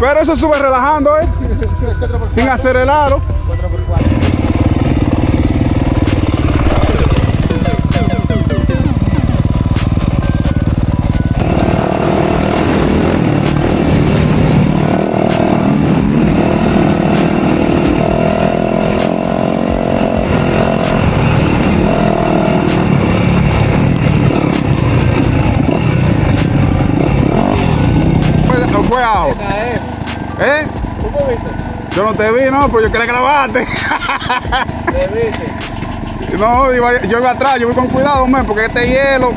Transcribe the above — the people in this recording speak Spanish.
Pero eso sube relajando, sin acelerarlo. 4x4. Fue ajo. ¿Eh? ¿Cómo viste? Yo no te vi, no, pero yo quería grabarte. ¿Te viste? No, yo iba atrás, yo voy con cuidado, man, porque este hielo